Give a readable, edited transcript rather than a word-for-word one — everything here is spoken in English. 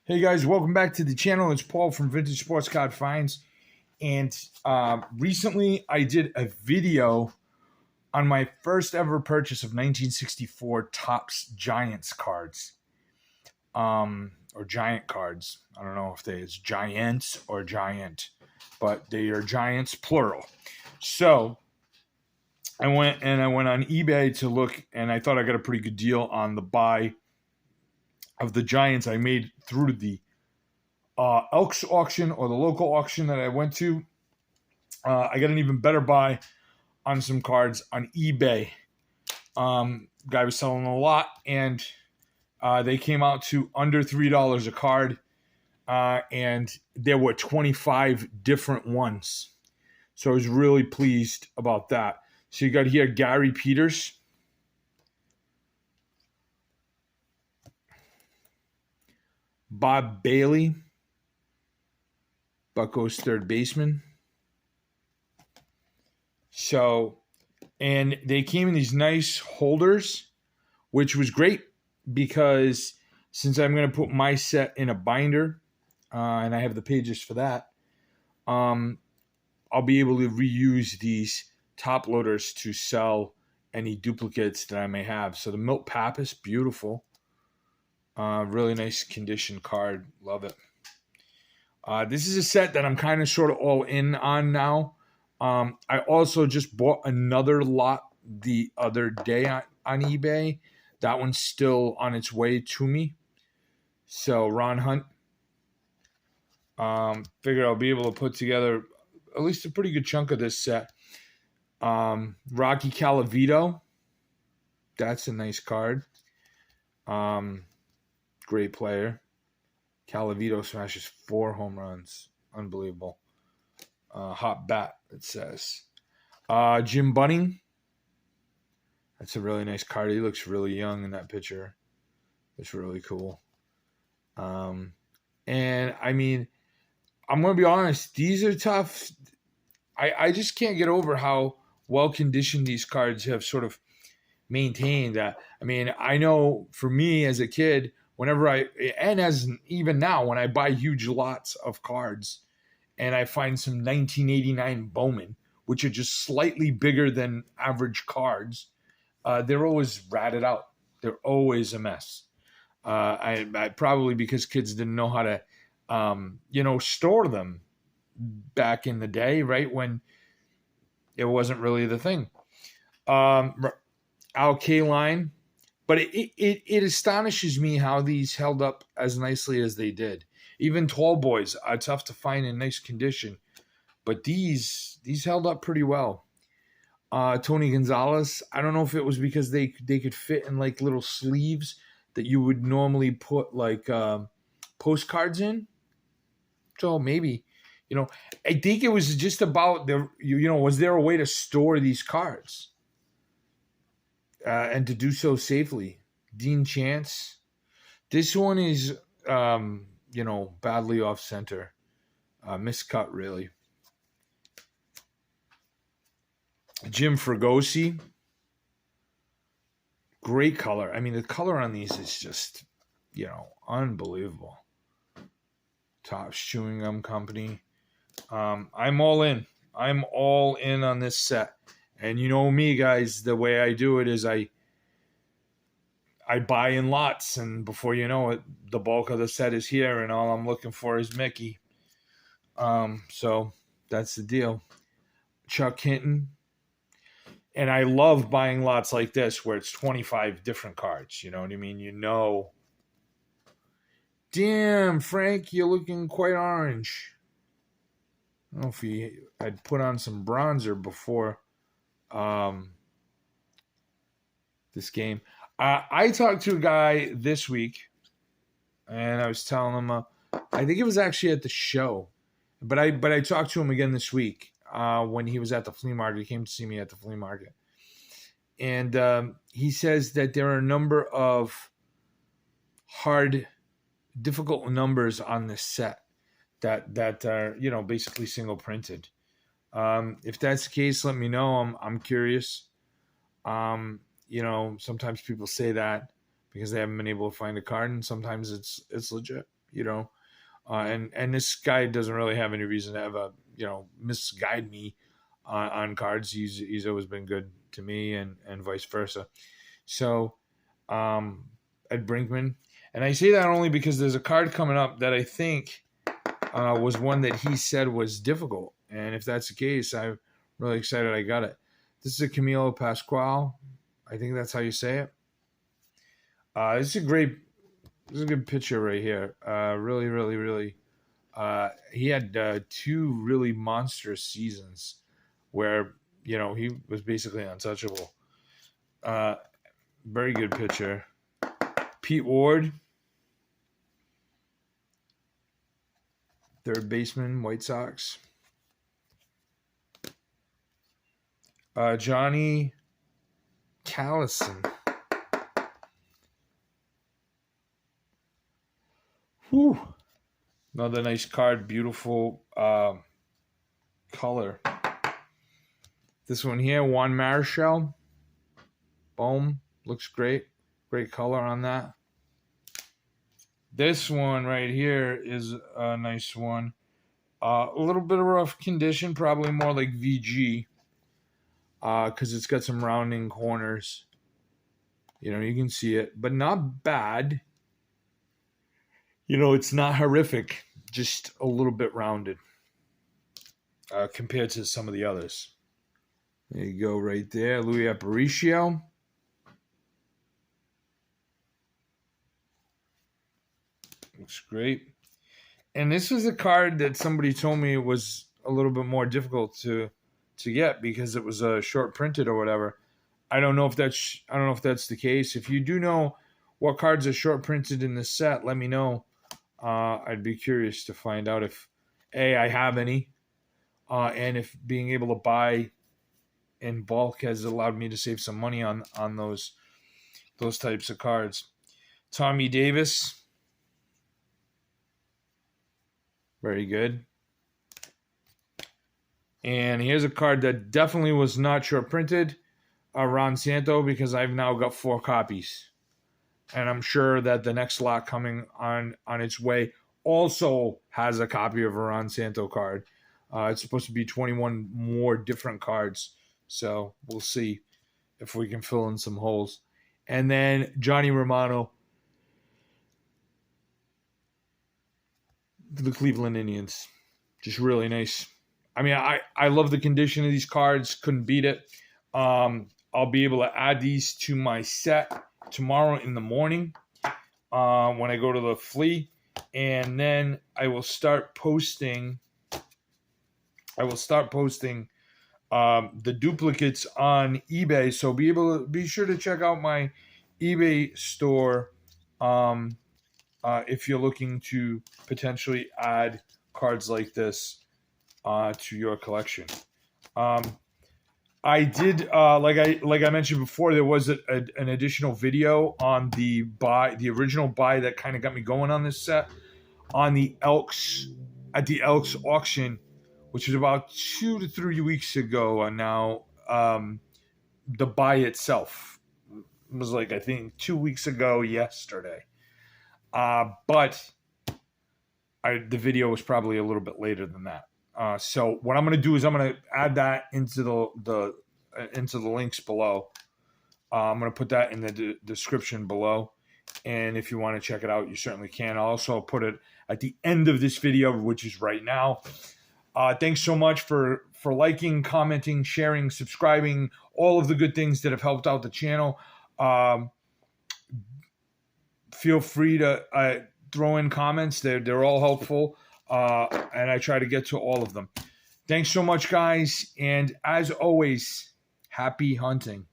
Hey guys, welcome back to the channel. It's Paul from Vintage Sports Card Finds. And recently I did a video on my first ever purchase of 1964 Topps Giants cards. Or Giant cards. I don't know if it's Giants or Giant, but they are Giants plural. So I went on eBay to look, and I thought I got a pretty good deal on the buy of the Giants I made through the Elks auction, or the local auction that I went to. I got an even better buy on some cards on eBay. Guy was selling a lot, and they came out to under $3 a card, and there were 25 different ones. So I was really pleased about that. So you got here Gary Peters, Bob Bailey, Bucco's third baseman. So, and they came in these nice holders, which was great because since I'm going to put my set in a binder, and I have the pages for that, I'll be able to reuse these top loaders to sell any duplicates that I may have. So the Milt Pappas, beautiful. Really nice condition card. Love it. This is a set that I'm kind of sort of all in on now. I also just bought another lot the other day on eBay. That one's still on its way to me. So Ron Hunt. Figured I'll be able to put together at least a pretty good chunk of this set. Rocky Calavito. That's a nice card. Great player. Calavito smashes 4 home runs. Unbelievable. Hot bat, it says. Jim Bunning. That's a really nice card. He looks really young in that picture. It's really cool. And I mean, I'm going to be honest. These are tough. I just can't get over how well conditioned these cards have sort of maintained. I mean, I know for me as a kid, whenever even now, when I buy huge lots of cards and I find some 1989 Bowman, which are just slightly bigger than average cards, they're always ratted out. They're always a mess. I probably because kids didn't know how to, store them back in the day, right, when it wasn't really the thing. Al Kaline. But it astonishes me how these held up as nicely as they did. Even tall boys are tough to find in nice condition, but these held up pretty well. Tony Gonzalez, I don't know if it was because they could fit in like little sleeves that you would normally put like postcards in. So maybe, I think it was just about was there a way to store these cards? And to do so safely. Dean Chance. This one is, badly off center. Miscut, really. Jim Fregosi. Great color. I mean, the color on these is just, unbelievable. Topps Chewing Gum Company. I'm all in. I'm all in on this set. And you know me, guys, the way I do it is I buy in lots, and before you know it, the bulk of the set is here, and all I'm looking for is Mickey. So that's the deal. Chuck Hinton. And I love buying lots like this where it's 25 different cards. You know what I mean? Damn, Frank, you're looking quite orange. I don't know if I'd put on some bronzer before this game. I talked to a guy this week, and I was telling him, I think it was actually at the show, but I talked to him again this week when he was at the flea market. He came to see me at the flea market, and he says that there are a number of difficult numbers on this set that are basically single printed. If that's the case, let me know. I'm curious. Sometimes people say that because they haven't been able to find a card, and sometimes it's legit. you know. And this guy doesn't really have any reason to have a, misguide me on cards. He's always been good to me, and vice versa. So, Ed Brinkman, and I say that only because there's a card coming up that I think was one that he said was difficult, and if that's the case, I'm really excited I got it. This is a Camilo Pascual. I think that's how you say it. This is a good picture right here. Really, really, really. He had 2 really monstrous seasons where, he was basically untouchable. Very good pitcher. Pete Ward, third baseman, White Sox. Johnny Callison. Whew. Another nice card. Beautiful color. This one here, Juan Marichal. Boom. Looks great. Great color on that. This one right here is a nice one. A little bit of rough condition. Probably more like VG. Because it's got some rounding corners. You can see it. But not bad. It's not horrific, just a little bit rounded compared to some of the others. There you go right there. Louis Aparicio. Looks great. And this was a card that somebody told me was a little bit more difficult to get because it was short printed or whatever. I don't know if that's the case. If you do know what cards are short printed in this set, let me know. I'd be curious to find out if I have any, and if being able to buy in bulk has allowed me to save some money on those types of cards. Tommy Davis, very good. And here's a card that definitely was not short printed, Ron Santo, because I've now got 4 copies. And I'm sure that the next lot coming on its way also has a copy of a Ron Santo card. It's supposed to be 21 more different cards. So we'll see if we can fill in some holes. And then Johnny Romano, the Cleveland Indians. Just really nice. I mean, I love the condition of these cards. Couldn't beat it. I'll be able to add these to my set tomorrow in the morning when I go to the flea, and then I will start posting the duplicates on eBay. So be sure to check out my eBay store if you're looking to potentially add cards like this to your collection. I did, like I mentioned before, there was an additional video on the original buy that kind of got me going on this set on the Elks auction, which was about 2 to 3 weeks ago. And now the buy itself was like, I think 2 weeks ago yesterday. But the video was probably a little bit later than that. So what I'm going to do is I'm going to add that into the links below. I'm going to put that in the description below. And if you want to check it out, you certainly can. I'll also put it at the end of this video, which is right now. Thanks so much for liking, commenting, sharing, subscribing, all of the good things that have helped out the channel. Feel free to throw in comments. They're all helpful. And I try to get to all of them. Thanks so much, guys. And as always, happy hunting.